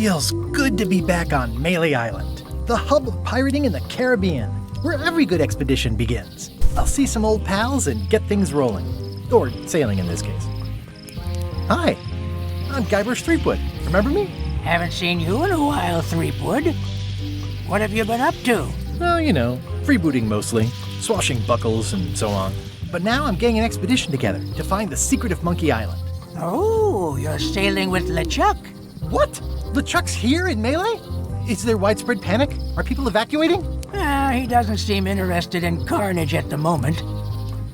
Feels good to be back on Melee Island, the hub of pirating in the Caribbean, where every good expedition begins. I'll see some old pals and get things rolling. Or sailing in this case. Hi, I'm Guybrush Threepwood. Remember me? Haven't seen you in a while, Threepwood. What have you been up to? Well, you know, freebooting mostly, swashbuckles and so on. But now I'm getting an expedition together to find the secret of Monkey Island. Oh, you're sailing with LeChuck. What? LeChuck's here in Melee? Is there widespread panic? Are people evacuating? He doesn't seem interested in carnage at the moment.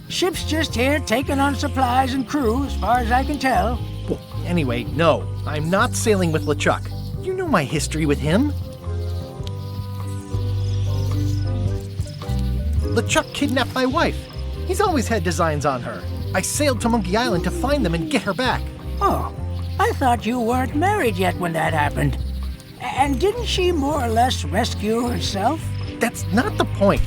Ship's just here taking on supplies and crew, as far as I can tell. Well, anyway, no, I'm not sailing with LeChuck. You know my history with him. LeChuck kidnapped my wife. He's always had designs on her. I sailed to Monkey Island to find them and get her back. Oh, I thought you weren't married yet when that happened. And didn't she more or less rescue herself? That's not the point.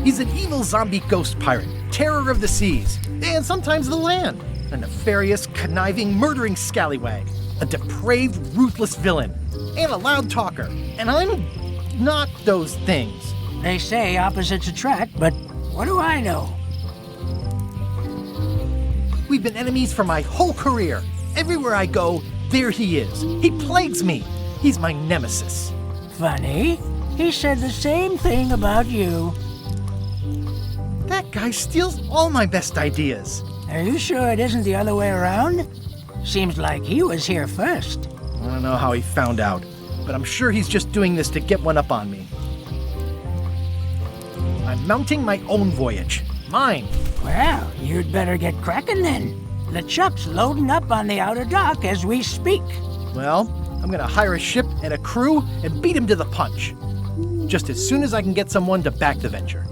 He's an evil zombie ghost pirate, terror of the seas, and sometimes the land. A nefarious, conniving, murdering scallywag. A depraved, ruthless villain. And a loud talker. And I'm not those things. They say opposites attract, but what do I know? We've been enemies for my whole career. Everywhere I go, there he is. He plagues me. He's my nemesis. Funny. He said the same thing about you. That guy steals all my best ideas. Are you sure it isn't the other way around? Seems like he was here first. I don't know how he found out, but I'm sure he's just doing this to get one up on me. I'm mounting my own voyage. Mine. Well, you'd better get cracking then. LeChuck's loading up on the outer dock as we speak. Well, I'm gonna hire a ship and a crew and beat him to the punch. Just as soon as I can get someone to back the venture.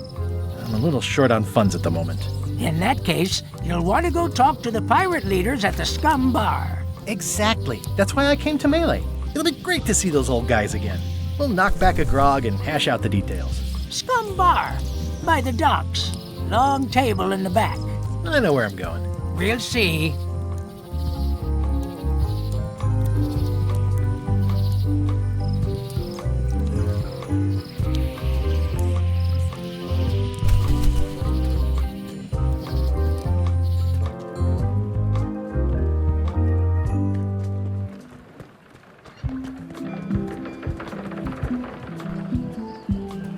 I'm a little short on funds at the moment. In that case, you'll want to go talk to the pirate leaders at the Scum Bar. Exactly. That's why I came to Melee. It'll be great to see those old guys again. We'll knock back a grog and hash out the details. Scum Bar, by the docks. Long table in the back. I know where I'm going. We'll see.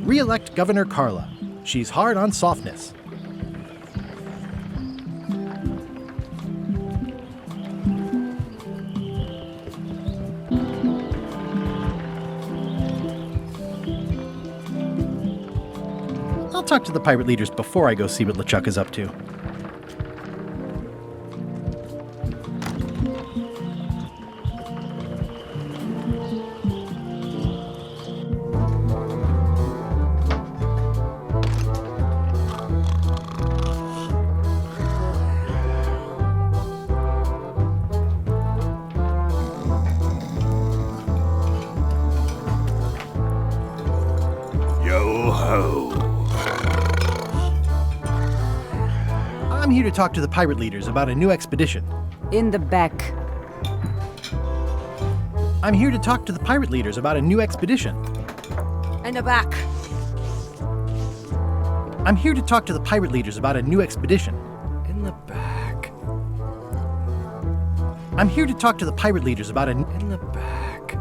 Re-elect Governor Carla. She's hard on softness. I'll talk to the pirate leaders before I go see what LeChuck is up to. I'm here to talk to the pirate leaders about a new expedition. In the back. I'm here to talk to the pirate leaders about a new expedition. In the back. I'm here to talk to the pirate leaders about a new expedition. In the back. I'm here to talk to the pirate leaders about a... In the back.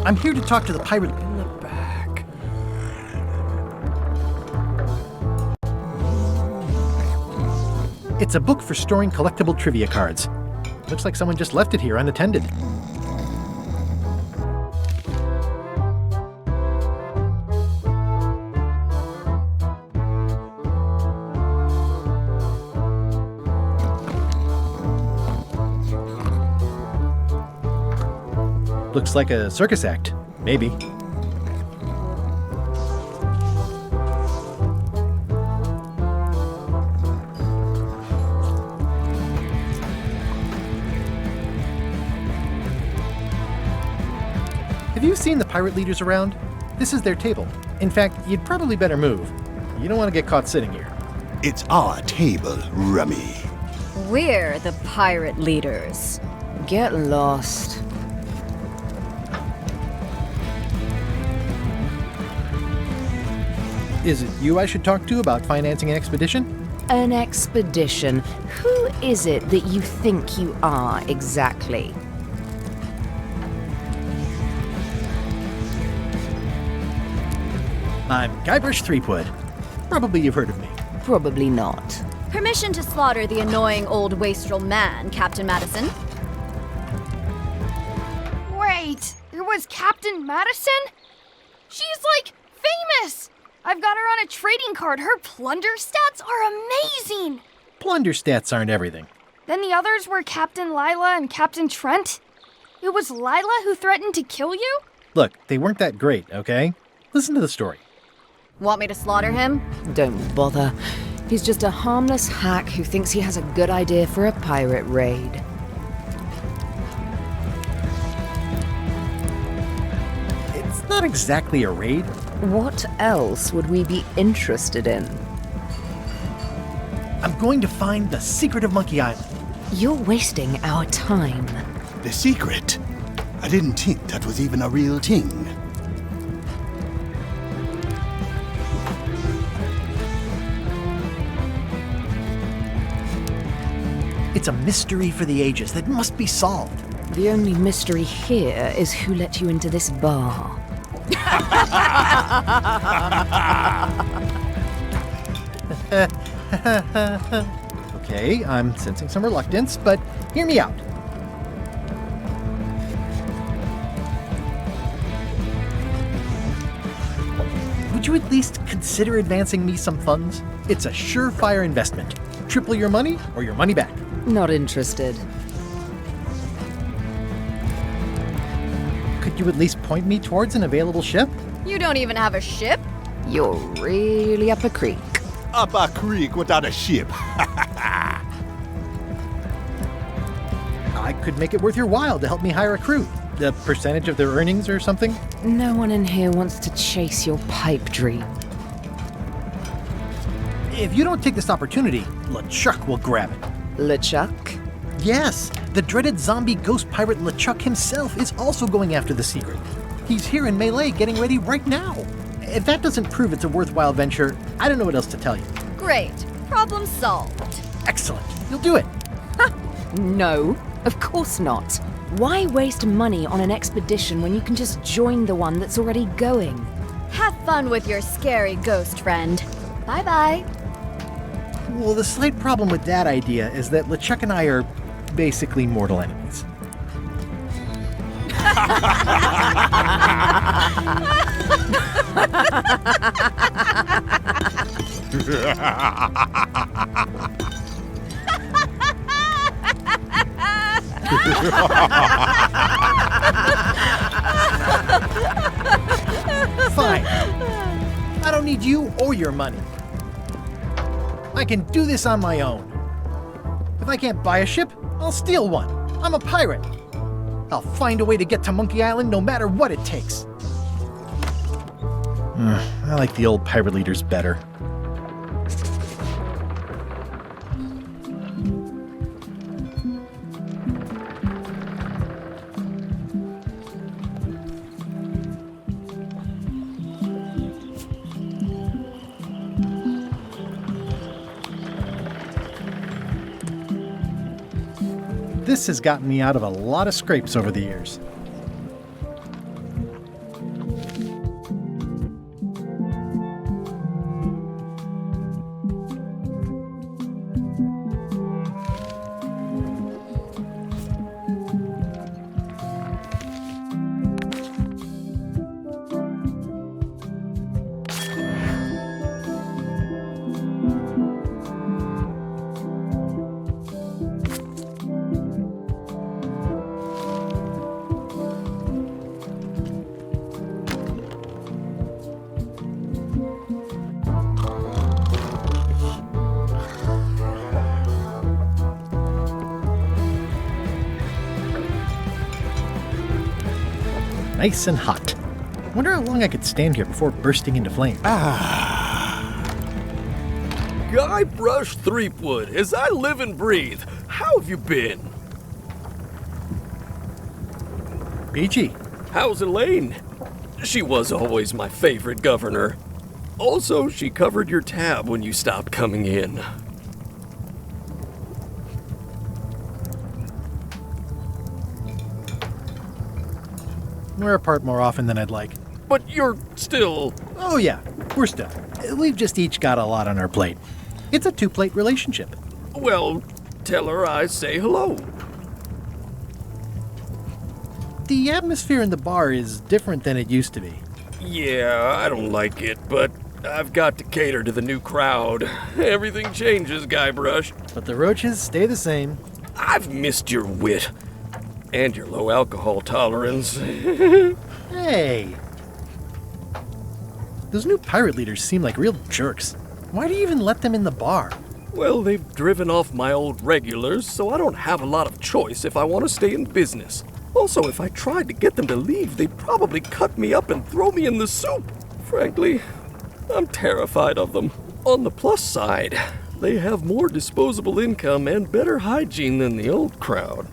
I'm here to talk to the pirate... In the back. It's a book for storing collectible trivia cards. Looks like someone just left it here unattended. Looks like a circus act. Maybe. Have you seen the pirate leaders around? This is their table. In fact, you'd probably better move. You don't want to get caught sitting here. It's our table, Rummy. We're the pirate leaders. Get lost. Is it you I should talk to about financing an expedition? An expedition. Who is it that you think you are exactly? I'm Guybrush Threepwood. Probably you've heard of me. Probably not. Permission to slaughter the annoying old wastrel man, Captain Madison. Wait, it was Captain Madison? She's like famous! I've got her on a trading card. Her plunder stats are amazing! Plunder stats aren't everything. Then the others were Captain Lila and Captain Trent. It was Lila who threatened to kill you? Look, they weren't that great, okay? Listen to the story. Want me to slaughter him? Don't bother. He's just a harmless hack who thinks he has a good idea for a pirate raid. It's not exactly a raid. What else would we be interested in? I'm going to find the secret of Monkey Island. You're wasting our time. The secret? I didn't think that was even a real thing. It's a mystery for the ages that must be solved. The only mystery here is who let you into this bar. Okay, I'm sensing some reluctance, but hear me out. Would you at least consider advancing me some funds? It's a surefire investment. Triple your money or your money back. Not interested. Could you at least point me towards an available ship? You don't even have a ship? You're really up a creek. Up a creek without a ship. I could make it worth your while to help me hire a crew. A percentage of their earnings or something? No one in here wants to chase your pipe dream. If you don't take this opportunity, LeChuck will grab it. LeChuck? Yes, the dreaded zombie ghost pirate LeChuck himself is also going after the secret. He's here in Melee getting ready right now. If that doesn't prove it's a worthwhile venture, I don't know what else to tell you. Great. Problem solved. Excellent. You'll do it. No, of course not. Why waste money on an expedition when you can just join the one that's already going? Have fun with your scary ghost friend. Bye-bye. Well, the slight problem with that idea is that LeChuck and I are basically mortal enemies. Fine. I don't need you or your money. I can do this on my own. If I can't buy a ship, I'll steal one. I'm a pirate. I'll find a way to get to Monkey Island no matter what it takes. I like the old pirate leaders better. This has gotten me out of a lot of scrapes over the years. Nice and hot. Wonder how long I could stand here before bursting into flame. Guybrush Threepwood, as I live and breathe. How have you been? Peachy. How's Elaine? She was always my favorite governor. Also, she covered your tab when you stopped coming in. We're apart more often than I'd like. But you're still... Oh yeah, we're still. We've just each got a lot on our plate. It's a two-plate relationship. Well, tell her I say hello. The atmosphere in the bar is different than it used to be. Yeah, I don't like it, but I've got to cater to the new crowd. Everything changes, Guybrush. But the roaches stay the same. I've missed your wit. And your low alcohol tolerance. Hey! Those new pirate leaders seem like real jerks. Why do you even let them in the bar? Well, they've driven off my old regulars, so I don't have a lot of choice if I want to stay in business. Also, if I tried to get them to leave, they'd probably cut me up and throw me in the soup. Frankly, I'm terrified of them. On the plus side, they have more disposable income and better hygiene than the old crowd.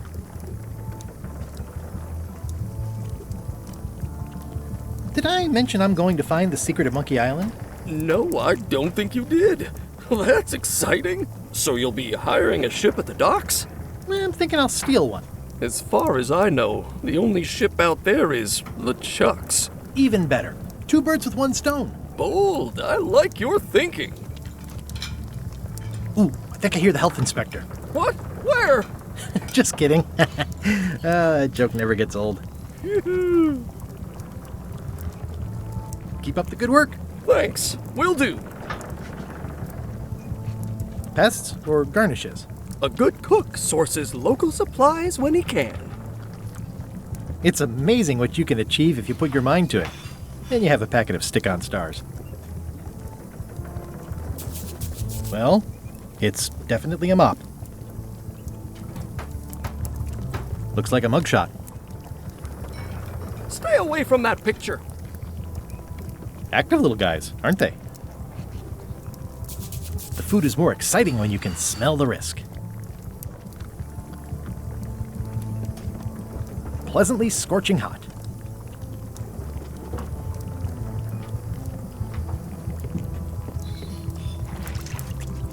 Did I mention I'm going to find the secret of Monkey Island? No, I don't think you did. Well, that's exciting. So you'll be hiring a ship at the docks? I'm thinking I'll steal one. As far as I know, the only ship out there is LeChuck's. Even better. Two birds with one stone. Bold. I like your thinking. Ooh, I think I hear the health inspector. What? Where? Just kidding. That joke never gets old. Keep up the good work. Thanks. Will do. Pests or garnishes? A good cook sources local supplies when he can. It's amazing what you can achieve if you put your mind to it. Then you have a packet of stick-on stars. Well, it's definitely a mop. Looks like a mugshot. Stay away from that picture. Active little guys, aren't they? The food is more exciting when you can smell the risk. Pleasantly scorching hot.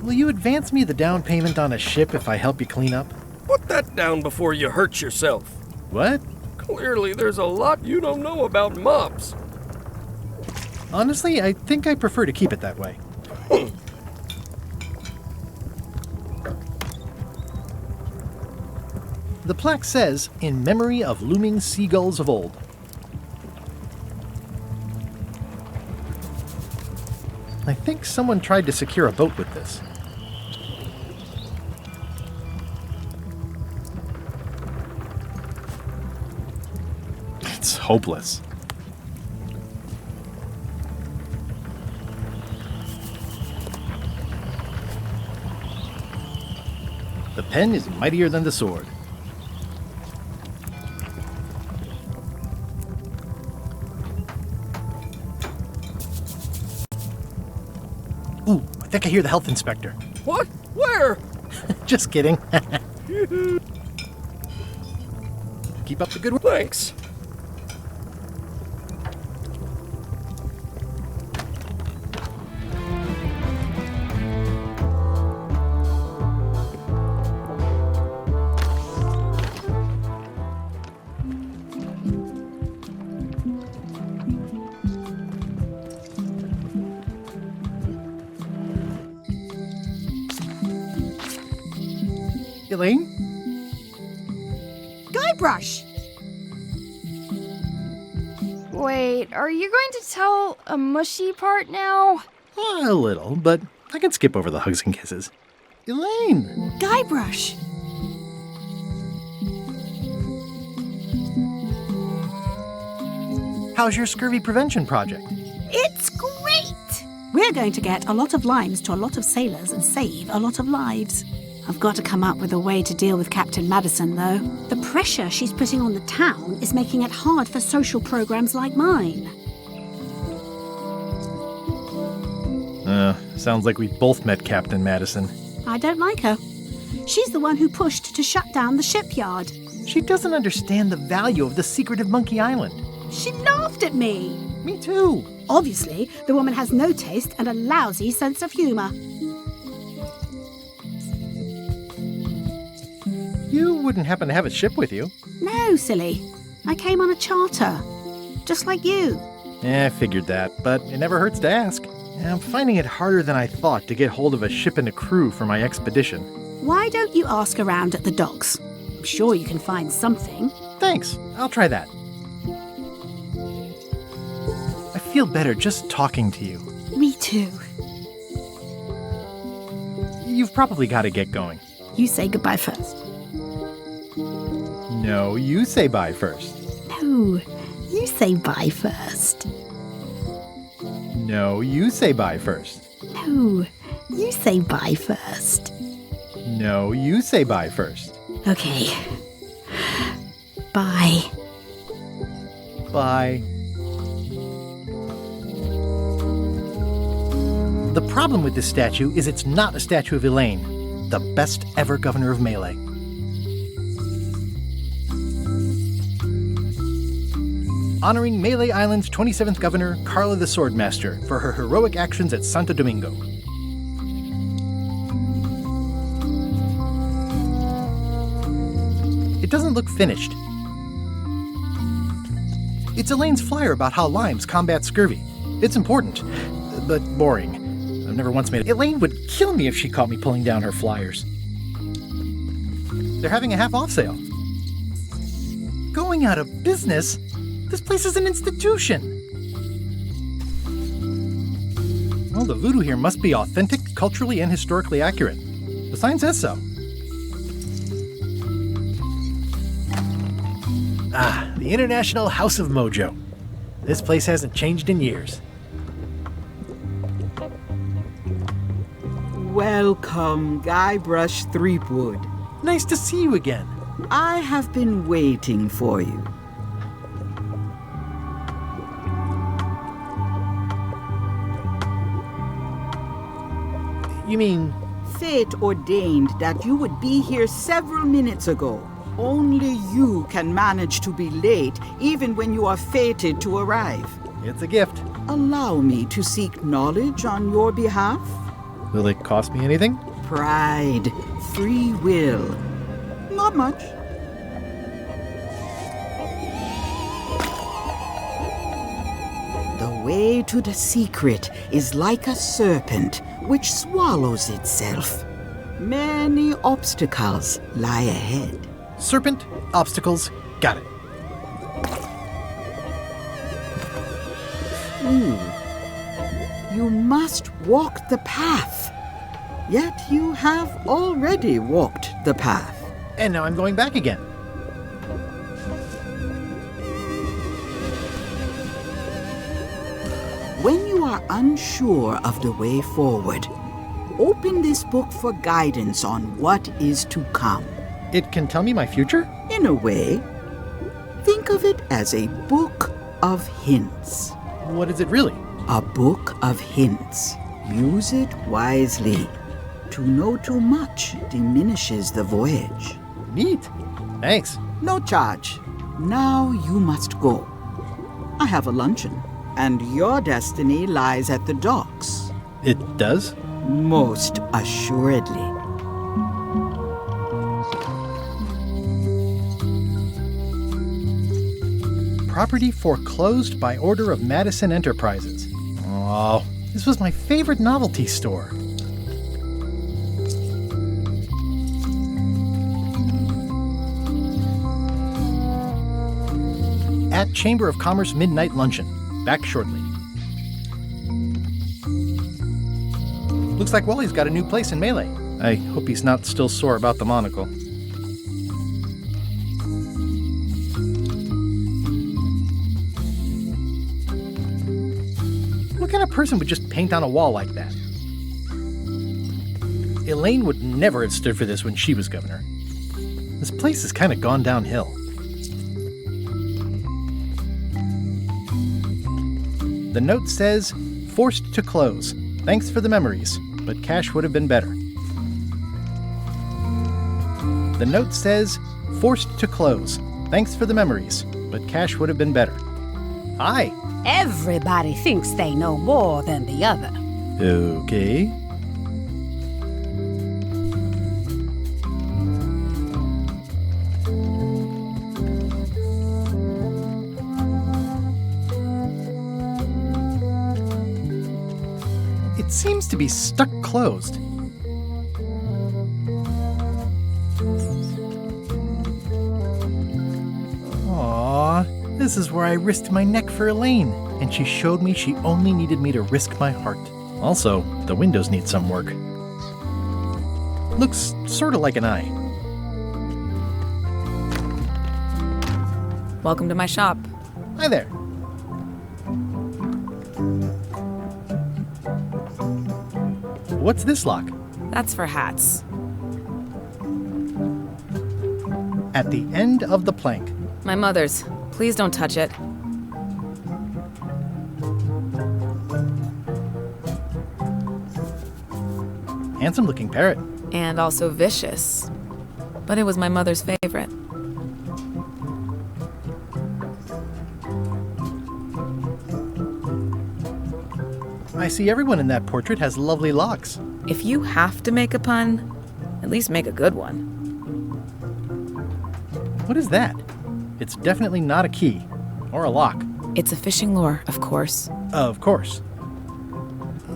Will you advance me the down payment on a ship if I help you clean up? Put that down before you hurt yourself. What? Clearly, there's a lot you don't know about mops. Honestly, I think I prefer to keep it that way. The plaque says, "In memory of looming seagulls of old." I think someone tried to secure a boat with this. It's hopeless. The pen is mightier than the sword. Ooh, I think I hear the health inspector. What? Where? Just kidding. Keep up the good work. Thanks. Elaine? Guybrush! Wait, are you going to tell a mushy part now? A little, but I can skip over the hugs and kisses. Elaine! Guybrush! How's your scurvy prevention project? It's great! We're going to get a lot of limes to a lot of sailors and save a lot of lives. I've got to come up with a way to deal with Captain Madison, though. The pressure she's putting on the town is making it hard for social programs like mine. Sounds like we both met Captain Madison. I don't like her. She's the one who pushed to shut down the shipyard. She doesn't understand the value of the secretive Monkey Island. She laughed at me. Me too. Obviously, the woman has no taste and a lousy sense of humour. You wouldn't happen to have a ship with you? No, silly. I came on a charter. Just like you. I figured that, but it never hurts to ask. I'm finding it harder than I thought to get hold of a ship and a crew for my expedition. Why don't you ask around at the docks? I'm sure you can find something. Thanks. I'll try that. I feel better just talking to you. Me too. You've probably got to get going. You say goodbye first. No, you say bye first. No, you say bye first. No, you say bye first. No, you say bye first. No, you say bye first. Okay. Bye. Bye. The problem with this statue is it's not a statue of Elaine, the best ever governor of Melee. Honoring Melee Island's 27th governor, Carla the Swordmaster, for her heroic actions at Santo Domingo. It doesn't look finished. It's Elaine's flyer about how limes combat scurvy. It's important, but boring. I've never once made it. Elaine would kill me if she caught me pulling down her flyers. They're having a half-off sale. Going out of business? This place is an institution. Well, the voodoo here must be authentic, culturally, and historically accurate. The sign says so. Ah, the International House of Mojo. This place hasn't changed in years. Welcome, Guybrush Threepwood. Nice to see you again. I have been waiting for you. You mean... Fate ordained that you would be here several minutes ago. Only you can manage to be late, even when you are fated to arrive. It's a gift. Allow me to seek knowledge on your behalf. Will it cost me anything? Pride, free will. Not much. The way to the secret is like a serpent which swallows itself. Many obstacles lie ahead. Serpent, obstacles, got it. You must walk the path. Yet you have already walked the path. And now I'm going back again. When you are unsure of the way forward, open this book for guidance on what is to come. It can tell me my future? In a way, think of it as a book of hints. What is it really? A book of hints. Use it wisely. To know too much diminishes the voyage. Neat. Thanks. No charge. Now you must go. I have a luncheon, and your destiny lies at the docks. It does? Most assuredly. Property foreclosed by order of Madison Enterprises. Oh, this was my favorite novelty store. At Chamber of Commerce Midnight Luncheon. Back shortly. Looks like Wally's got a new place in Melee. I hope he's not still sore about the monocle. What kind of person would just paint on a wall like that? Elaine would never have stood for this when she was governor. This place has kind of gone downhill. The note says, forced to close. Thanks for the memories, but cash would have been better. The note says, forced to close. Thanks for the memories, but cash would have been better. Hi. Everybody thinks they know more than the other. Okay. It seems to be stuck closed. Aww, this is where I risked my neck for Elaine, and she showed me she only needed me to risk my heart. Also, the windows need some work. Looks sort of like an eye. Welcome to my shop. Hi there. What's this lock? That's for hats. At the end of the plank. My mother's. Please don't touch it. Handsome-looking parrot. And also vicious. But it was my mother's favorite. I see everyone in that portrait has lovely locks. If you have to make a pun, at least make a good one. What is that? It's definitely not a key. Or a lock. It's a fishing lure, of course. Of course.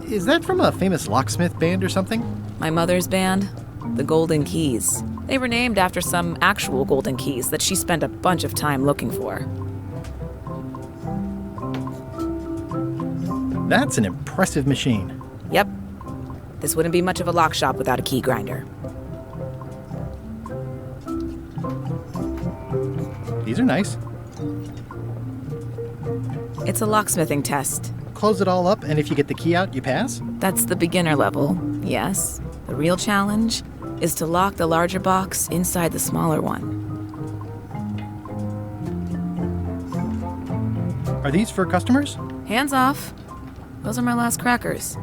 Is that from a famous locksmith band or something? My mother's band, the Golden Keys. They were named after some actual golden keys that she spent a bunch of time looking for. That's an impressive machine. Yep. This wouldn't be much of a lock shop without a key grinder. These are nice. It's a locksmithing test. Close it all up, and if you get the key out, you pass? That's the beginner level, yes. The real challenge is to lock the larger box inside the smaller one. Are these for customers? Hands off. Those are my last crackers.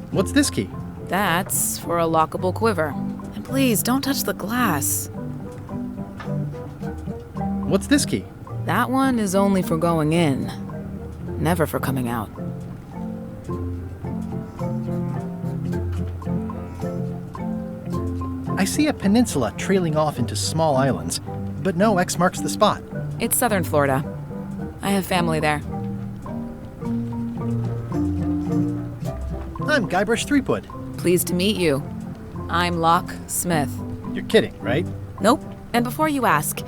What's this key? That's for a lockable quiver. And please, don't touch the glass. What's this key? That one is only for going in, never for coming out. I see a peninsula trailing off into small islands, but no X marks the spot. It's southern Florida. I have family there. I'm Guybrush Threepwood. Pleased to meet you. I'm Locke Smith. You're kidding, right? Nope. And before you ask,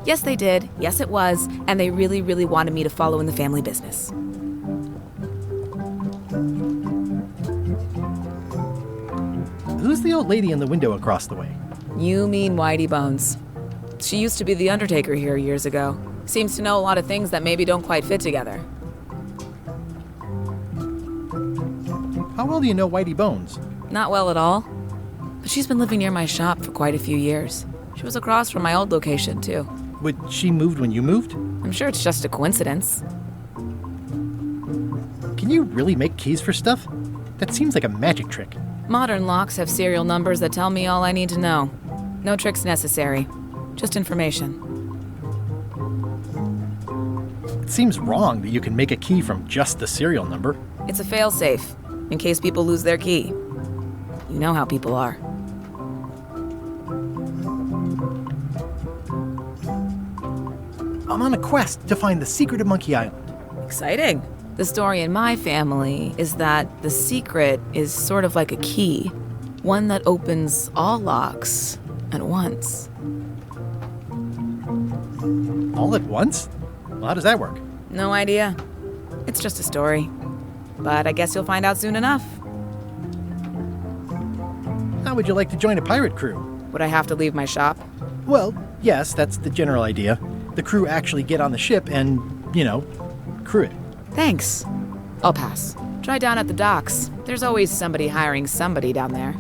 yes, they did. Yes, it was. And they really, really wanted me to follow in the family business. Who's the old lady in the window across the way? You mean Whitey Bones. She used to be the undertaker here years ago. Seems to know a lot of things that maybe don't quite fit together. How well do you know Whitey Bones? Not well at all. But she's been living near my shop for quite a few years. She was across from my old location, too. But she moved when you moved? I'm sure it's just a coincidence. Can you really make keys for stuff? That seems like a magic trick. Modern locks have serial numbers that tell me all I need to know. No tricks necessary. Just information. It seems wrong that you can make a key from just the serial number. It's a failsafe, in case people lose their key. You know how people are. I'm on a quest to find the secret of Monkey Island. Exciting. The story in my family is that the secret is sort of like a key, one that opens all locks at once. All at once? Well, how does that work? No idea. It's just a story. But I guess you'll find out soon enough. How would you like to join a pirate crew? Would I have to leave my shop? Well, yes, that's the general idea. The crew actually get on the ship and, crew it. Thanks. I'll pass. Try down at the docks. There's always somebody hiring somebody down there.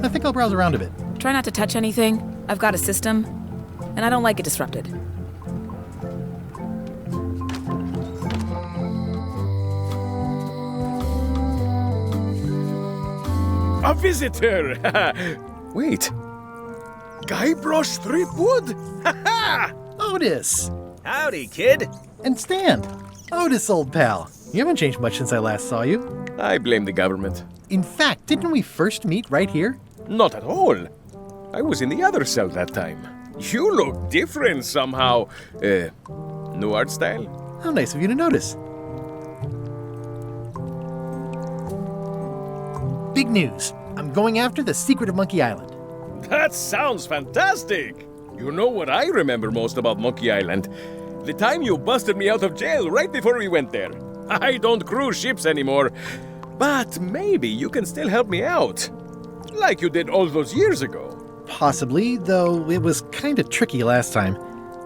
I think I'll browse around a bit. Try not to touch anything. I've got a system, and I don't like it disrupted. A visitor! Wait. Guybrush Threepwood? Ha-ha! Otis! Howdy, kid. And Stan. Otis, old pal. You haven't changed much since I last saw you. I blame the government. In fact, didn't we first meet right here? Not at all. I was in the other cell that time. You look different somehow. New art style? How nice of you to notice. Big news. I'm going after the secret of Monkey Island. That sounds fantastic! You know what I remember most about Monkey Island? The time you busted me out of jail right before we went there. I don't cruise ships anymore. But maybe you can still help me out. Like you did all those years ago. Possibly, though it was kind of tricky last time,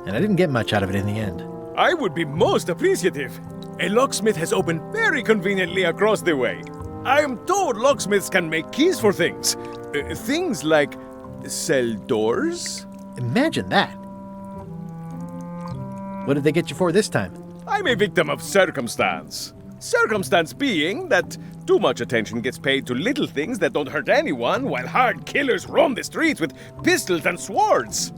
and I didn't get much out of it in the end. I would be most appreciative. A locksmith has opened very conveniently across the way. I am told locksmiths can make keys for things. Things like cell doors? Imagine that. What did they get you for this time? I'm a victim of circumstance. Circumstance being that too much attention gets paid to little things that don't hurt anyone, while hard killers roam the streets with pistols and swords.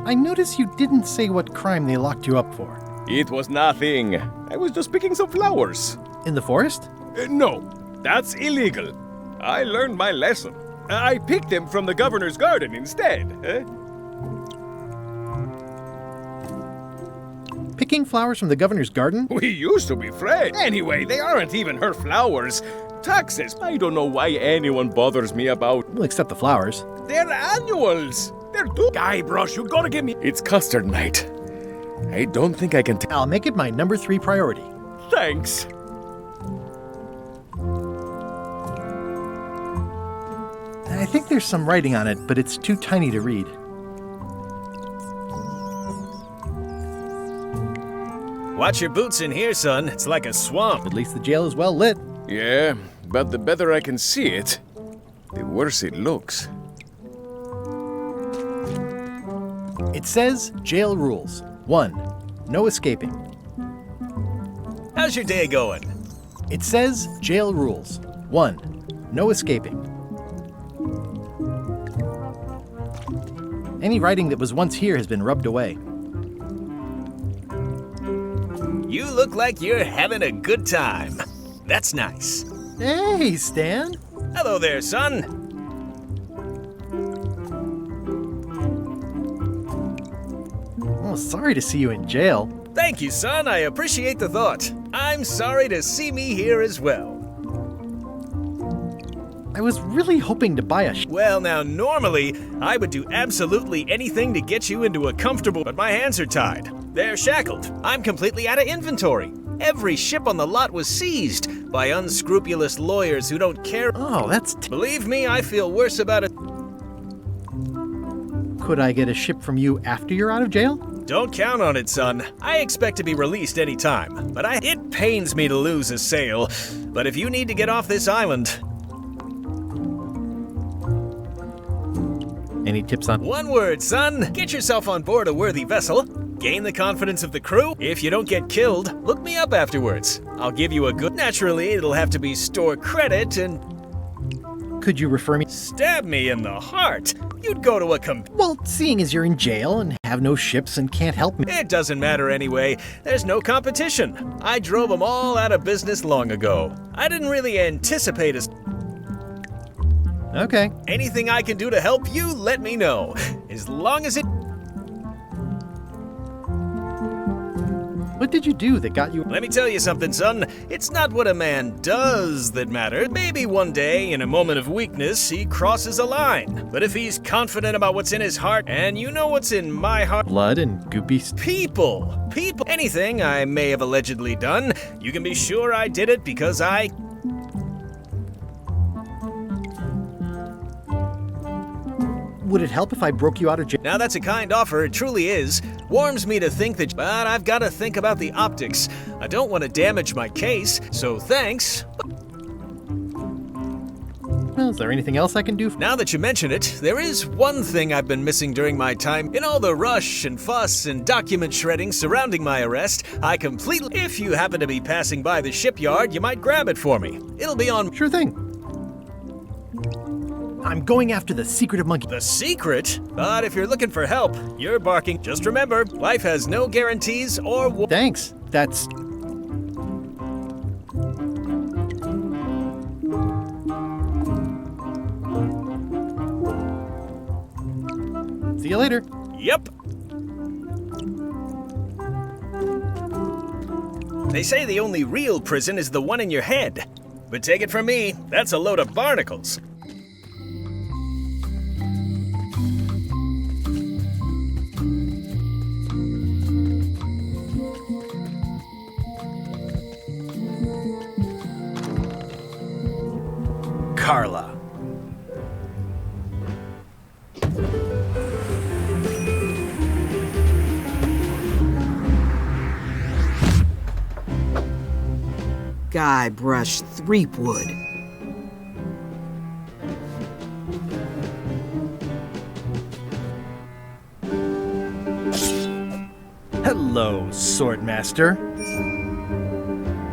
I notice you didn't say what crime they locked you up for. It was nothing. I was just picking some flowers. In the forest? No, that's illegal. I learned my lesson. I picked them from the governor's garden instead. Picking flowers from the governor's garden? We used to be friends. Anyway, they aren't even her flowers. Taxes. I don't know why anyone bothers me about. Well, except the flowers. They're annuals. They're too. Guybrush, you gotta give me. It's custard night. I don't think I can. I'll make it my number 3 priority. Thanks. I think there's some writing on it, but it's too tiny to read. Watch your boots in here, son. It's like a swamp. At least the jail is well lit. Yeah, but the better I can see it, the worse it looks. It says jail rules. 1. No escaping. How's your day going? It says jail rules. 1. No escaping. Any writing that was once here has been rubbed away. You look like you're having a good time. That's nice. Hey, Stan. Hello there, son. Oh, sorry to see you in jail. Thank you, son. I appreciate the thought. I'm sorry to see me here as well. I was really hoping to buy a Well, now, normally, I would do absolutely anything to get you into a comfortable, but my hands are tied. They're shackled. I'm completely out of inventory. Every ship on the lot was seized by unscrupulous lawyers who don't care. Oh, that's... Believe me, I feel worse about it. Could I get a ship from you after you're out of jail? Don't count on it, son. I expect to be released any time, but it pains me to lose a sail. But if you need to get off this island... Any tips on... One word, son. Get yourself on board a worthy vessel. Gain the confidence of the crew. If you don't get killed, look me up afterwards. I'll give you a good... Naturally, it'll have to be store credit and... Could you refer me... Stab me in the heart. You'd go to a Well, seeing as you're in jail and have no ships and can't help me... It doesn't matter anyway. There's no competition. I drove them all out of business long ago. I didn't really anticipate a... Okay. Anything I can do to help you, let me know. As long as it... What did you do that got you... Let me tell you something, son. It's not what a man does that matters. Maybe one day, in a moment of weakness, he crosses a line. But if he's confident about what's in his heart, and you know what's in my heart... Blood and goopy... People. Anything I may have allegedly done, you can be sure I did it because I... Would it help if I broke you out of jail? Now that's a kind offer, it truly is. Warms me to think that, but I've got to think about the optics. I don't want to damage my case, so thanks. Well, is there anything else I can do? Now that you mention it, there is one thing I've been missing during my time. In all the rush and fuss and document shredding surrounding my arrest, I completely... If you happen to be passing by the shipyard, you might grab it for me. It'll be on... Sure thing. I'm going after the secret of monkey. The secret? But if you're looking for help, you're barking. Just remember, life has no guarantees or... Thanks. That's... See you later. Yep. They say the only real prison is the one in your head. But take it from me, that's a load of barnacles. Carla. Guybrush Threepwood. Hello, Swordmaster.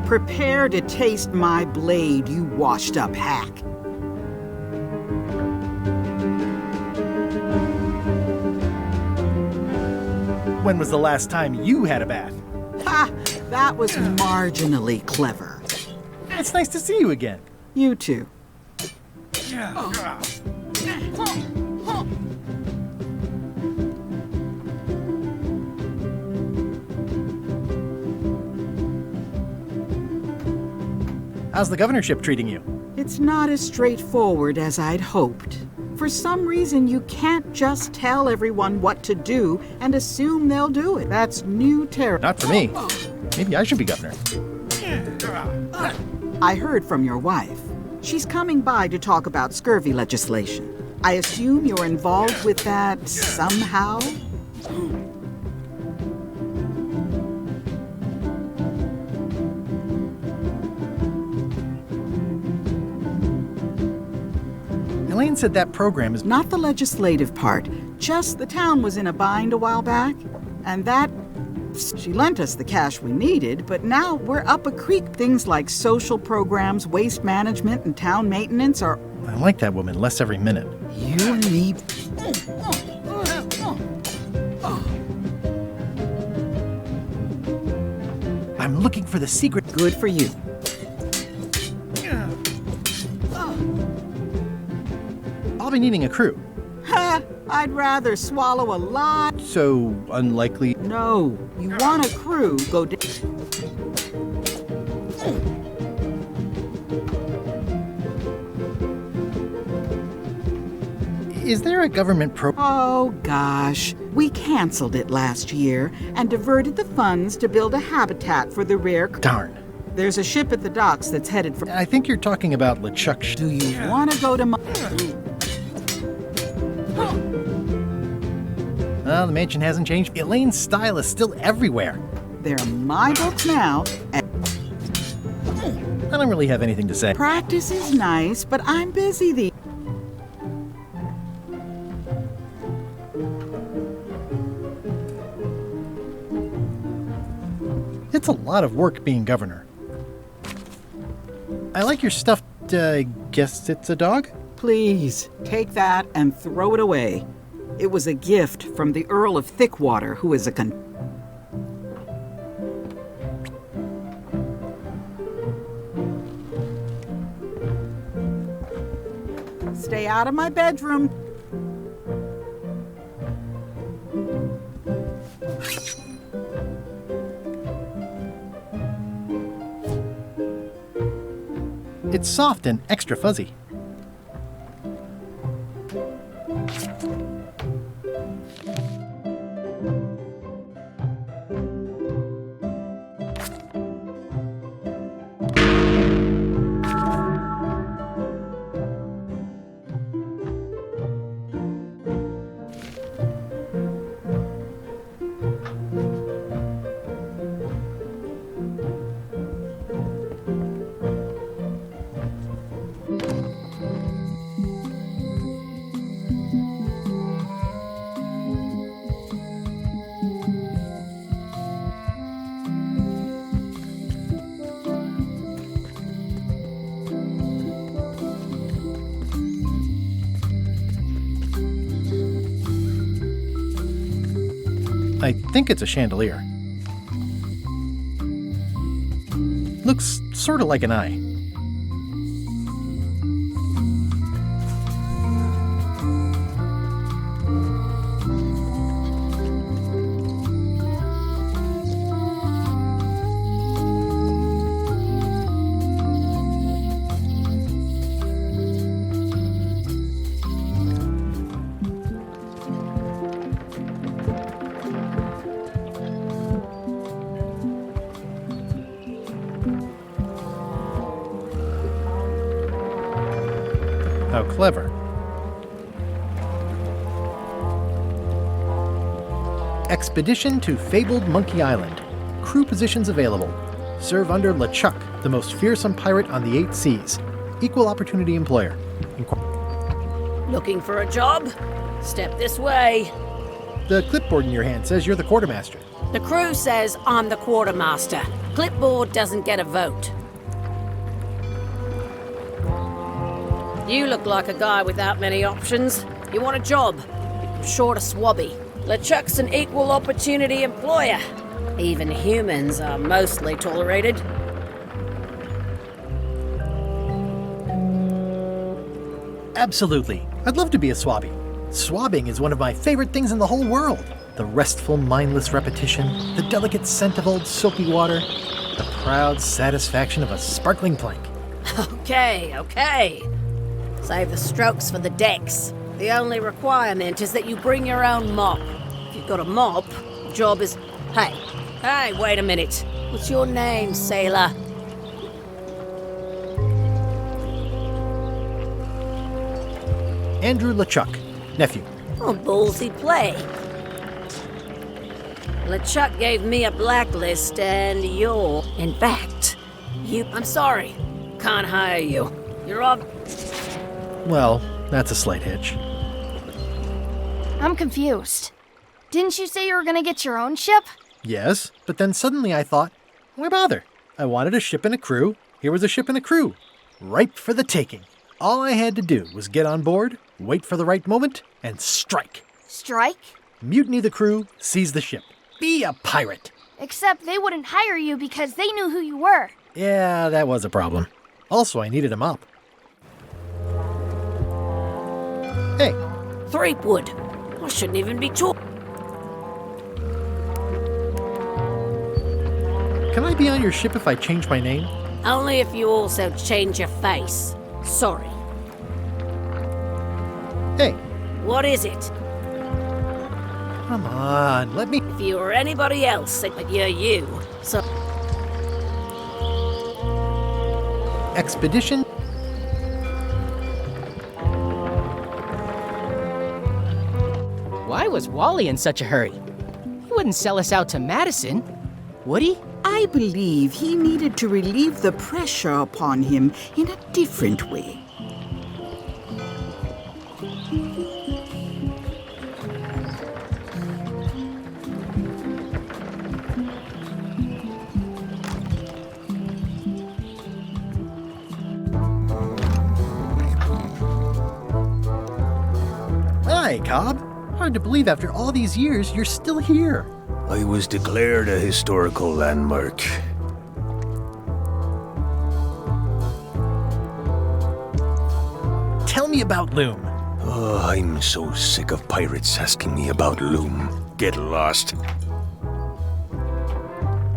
Prepare to taste my blade, you washed-up hack. When was the last time you had a bath? Ha! That was marginally clever. It's nice to see you again. You too. How's the governorship treating you? It's not as straightforward as I'd hoped. For some reason, you can't just tell everyone what to do and assume they'll do it. That's new territory. Not for me. Maybe I should be governor. I heard from your wife. She's coming by to talk about scurvy legislation. I assume you're involved with that somehow? Elaine said that program is... Not the legislative part, just the town was in a bind a while back, and that... She lent us the cash we needed, but now we're up a creek. Things like social programs, waste management, and town maintenance are... I like that woman less every minute. You and me... I'm looking for the secret... Good for you. I'll be needing a crew. Ha! I'd rather swallow a lot. So unlikely... No, you want a crew, go down. Is there a government Oh, gosh. We canceled it last year and diverted the funds to build a habitat for the rare... Darn. There's a ship at the docks that's headed for... I think you're talking about LeChuck... Do you want to go to... Well, the mansion hasn't changed. Elaine's style is still everywhere. They're my books now. I don't really have anything to say. Practice is nice, but I'm busy these... It's a lot of work being governor. I like your stuffed, guess it's a dog? Please, take that and throw it away. It was a gift from the Earl of Thickwater, who is a Stay out of my bedroom. It's soft and extra fuzzy. I think it's a chandelier. Looks sort of like an eye. How clever. Expedition to fabled Monkey Island. Crew positions available. Serve under LeChuck, the most fearsome pirate on the 8 seas. Equal opportunity employer. Looking for a job? Step this way. The clipboard in your hand says you're the quartermaster. The crew says I'm the quartermaster. Clipboard doesn't get a vote. You look like a guy without many options. You want a job? Short of swabby. LeChuck's an equal opportunity employer. Even humans are mostly tolerated. Absolutely. I'd love to be a swabby. Swabbing is one of my favorite things in the whole world. The restful, mindless repetition, the delicate scent of old soapy water, the proud satisfaction of a sparkling plank. Okay. Save the strokes for the decks. The only requirement is that you bring your own mop. If you've got a mop, the job is... Hey, wait a minute. What's your name, sailor? Andrew LeChuck, nephew. Oh, ballsy play. LeChuck gave me a blacklist and you're... In fact, I'm sorry. Can't hire you. You're off... Well, that's a slight hitch. I'm confused. Didn't you say you were gonna get your own ship? Yes, but then suddenly I thought, why bother? I wanted a ship and a crew. Here was a ship and a crew. Ripe for the taking. All I had to do was get on board, wait for the right moment, and strike. Strike? Mutiny the crew, seize the ship. Be a pirate. Except they wouldn't hire you because they knew who you were. Yeah, that was a problem. Also, I needed a mop. Hey. Threepwood. I shouldn't even be talking. Can I be on your ship if I change my name? Only if you also change your face. Sorry. Hey. What is it? Come on, let me... If you were anybody else, you're you. So... Expedition... Why was Wally in such a hurry? He wouldn't sell us out to Madison, would he? I believe he needed to relieve the pressure upon him in a different way. Hi, Cobb. Hard to believe after all these years you're still here. I was declared a historical landmark. Tell me about Loom. Oh, I'm so sick of pirates asking me about Loom. Get lost.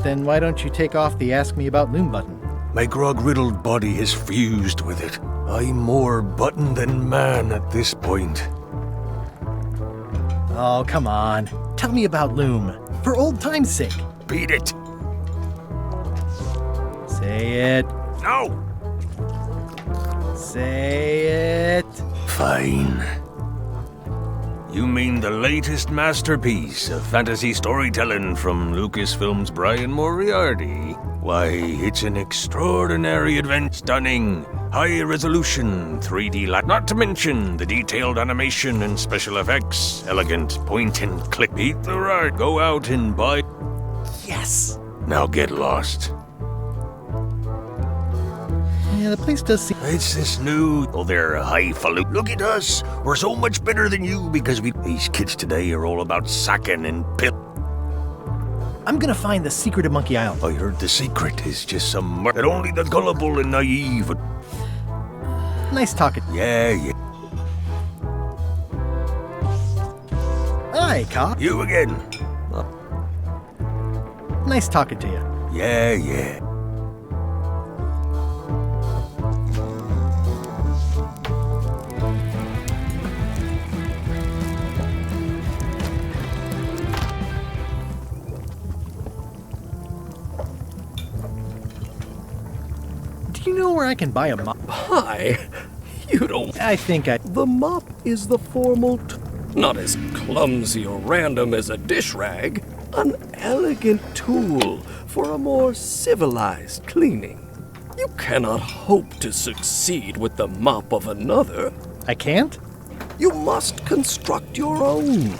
Then why don't you take off the Ask Me About Loom button? My grog-riddled body is fused with it. I'm more button than man at this point. Oh, come on. Tell me about Loom. For old time's sake. Beat it. Say it. No. Say it. Fine. You mean the latest masterpiece of fantasy storytelling from Lucasfilm's Brian Moriarty? Why, it's an extraordinary adventure. Stunning, high-resolution, 3D light. Not to mention the detailed animation and special effects. Elegant point-and-click. Beat the ride. Go out and buy... Yes! Now get lost. Yeah, the place does seem... It's this new... Oh, they're highfalutin. Look at us. We're so much better than you because we... These kids today are all about sacking and pill. I'm gonna find the secret of Monkey Island. I heard the secret is just some that only the gullible and naive. Nice talking. Yeah. Hi, cop. You again. Nice talking to you. Yeah. Do you know where I can buy a mop? Hi. You don't... I think I... The mop is the formal... Not as clumsy or random as a dish rag. An elegant tool for a more civilized cleaning. You cannot hope to succeed with the mop of another. I can't? You must construct your own.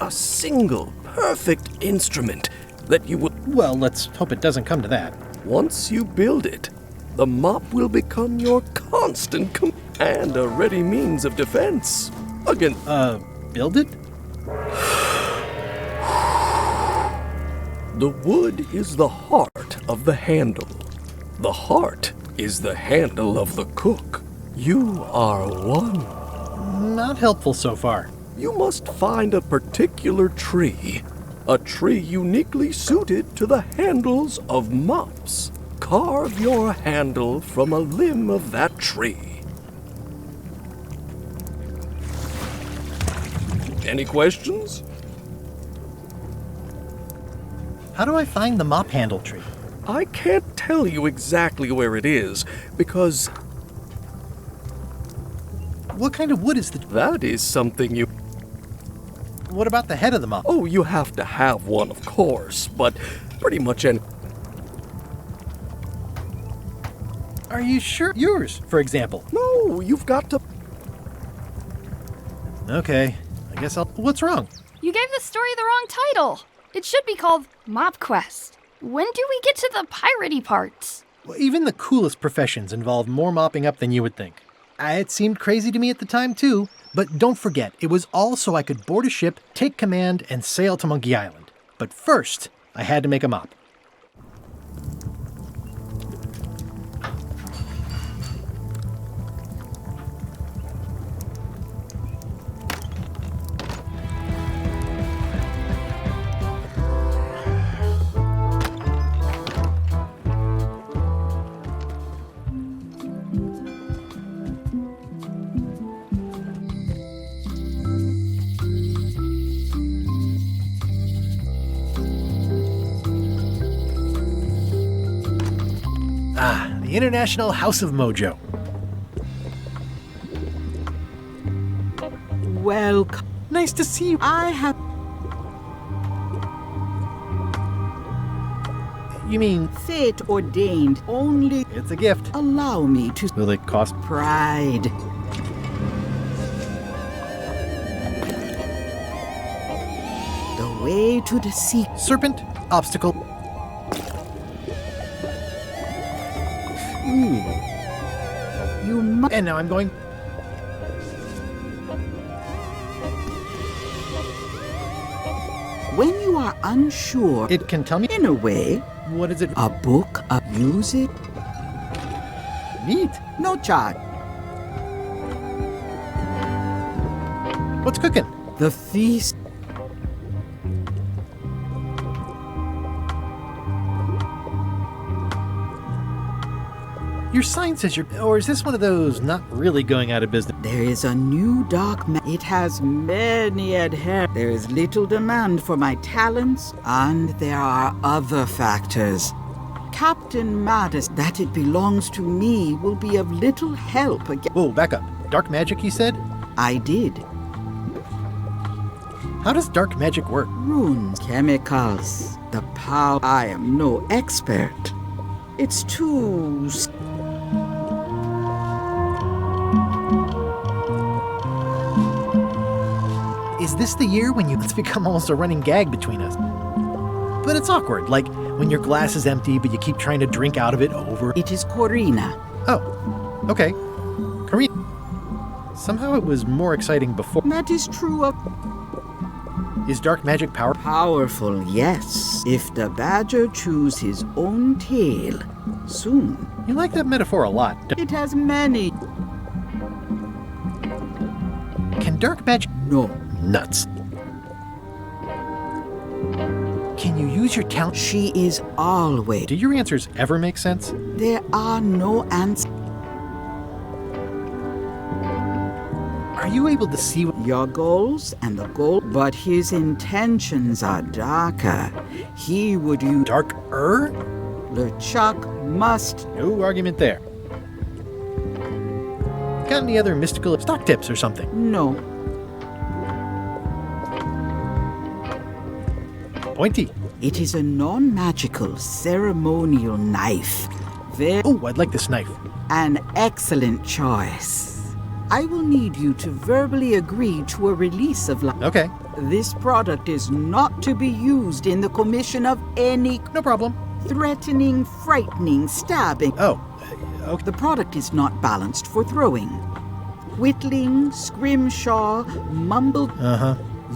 A single, perfect instrument that you would... Well, let's hope it doesn't come to that. Once you build it, the mop will become your constant and a ready means of defense. Against... Build it? The wood is the heart of the handle. The heart is the handle of the cook. You are one. Not helpful so far. You must find a particular tree. A tree uniquely suited to the handles of mops. Carve your handle from a limb of that tree. Any questions? How do I find the mop handle tree? I can't tell you exactly where it is, because... What kind of wood is the... That is something you... What about the head of the mop? Oh, you have to have one, of course, but pretty much any... Are you sure? Yours, for example. No, you've got to... Okay, I guess I'll... What's wrong? You gave the story the wrong title. It should be called Mop Quest. When do we get to the piratey parts? Well, even the coolest professions involve more mopping up than you would think. It seemed crazy to me at the time, too. But don't forget, it was all so I could board a ship, take command, and sail to Monkey Island. But first, I had to make a mop. The International House of Mojo. Welcome. Nice to see you. I have... You mean... Fate ordained only... It's a gift. Allow me to... Will it cost... Pride. The way to the sea... Serpent, obstacle... You must... And now I'm going... When you are unsure... It can tell me... In a way... What is it? A book, a music... Neat. No charge. What's cooking? The feast... Your sign says you're... Or is this one of those not really going out of business? There is a new dark... It has many adherents. There is little demand for my talents, and there are other factors. Captain Madison, that it belongs to me, will be of little help again. Whoa, back up. Dark magic, you said? I did. How does dark magic work? Runes, chemicals, the power... I am no expert. It's too... Is this the year when you... It's become almost a running gag between us. But it's awkward, like when your glass is empty but you keep trying to drink out of it over... It is Corina. Oh, okay. Corina. Somehow it was more exciting before. That is true of... Is dark magic powerful? Powerful, yes. If the badger chews his own tail, soon. You like that metaphor a lot. It has many. Can dark magic... No. Nuts. Can you use your talent? She is always. Do your answers ever make sense? There are no answers. Are you able to see your goals and the goal? But his intentions are darker. He would use darker? LeChuck must. No argument there. Got any other mystical stock tips or something? No. Pointy. It is a non-magical ceremonial knife. Oh, I'd like this knife. An excellent choice. I will need you to verbally agree to a release of life. Okay. This product is not to be used in the commission of any... No problem. Threatening, frightening, stabbing. Oh, okay. The product is not balanced for throwing. Whittling, scrimshaw, mumbled...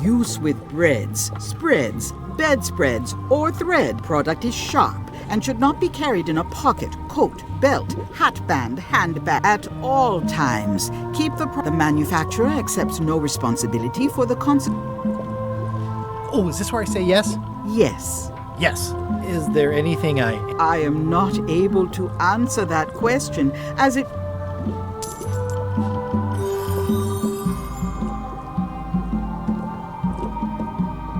Use with breads, spreads, bedspreads, or thread. Product is sharp and should not be carried in a pocket, coat, belt, hatband, handbag at all times. Keep the manufacturer accepts no responsibility for the consequence. Oh, is this where I say yes? Yes. Yes. Is there anything I am not able to answer that question as it...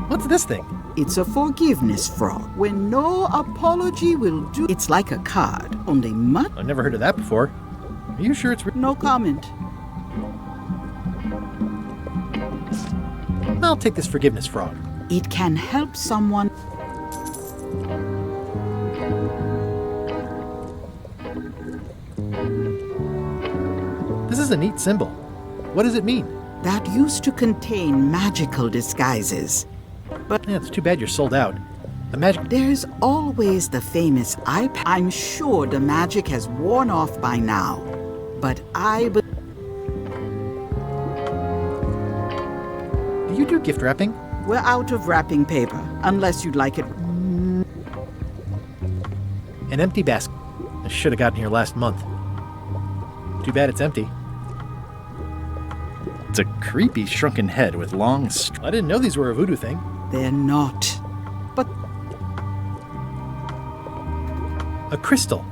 What's this thing? It's a forgiveness frog. When no apology will do... It's like a card, only much... I've never heard of that before. Are you sure it's... No comment. I'll take this forgiveness frog. It can help someone... This is a neat symbol. What does it mean? That used to contain magical disguises. But yeah, it's too bad you're sold out. The magic... There's always the famous iPad. I'm sure the magic has worn off by now. But Do you do gift wrapping? We're out of wrapping paper, unless you'd like it. An empty basket. I should have gotten here last month. Too bad it's empty. It's a creepy shrunken head with long... I didn't know these were a voodoo thing. They're not. But... A crystal.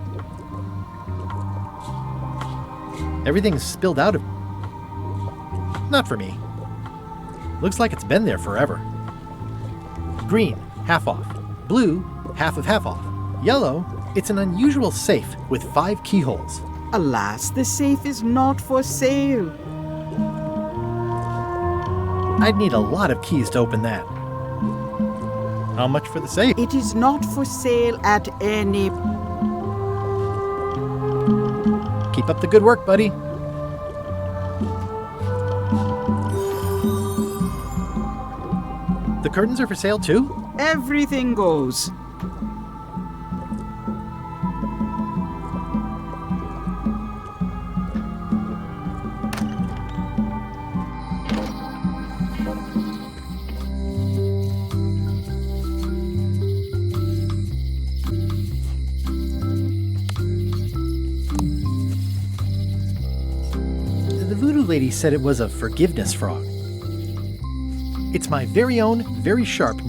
Everything's spilled out of... Not for me. Looks like it's been there forever. Green, half off. Blue, half of half off. Yellow, it's an unusual safe with 5 keyholes. Alas, the safe is not for sale. I'd need a lot of keys to open that. How much for the safe? It is not for sale at any... Keep up the good work, buddy. The curtains are for sale too? Everything goes. Lady said it was a forgiveness frog. It's my very own, very sharp,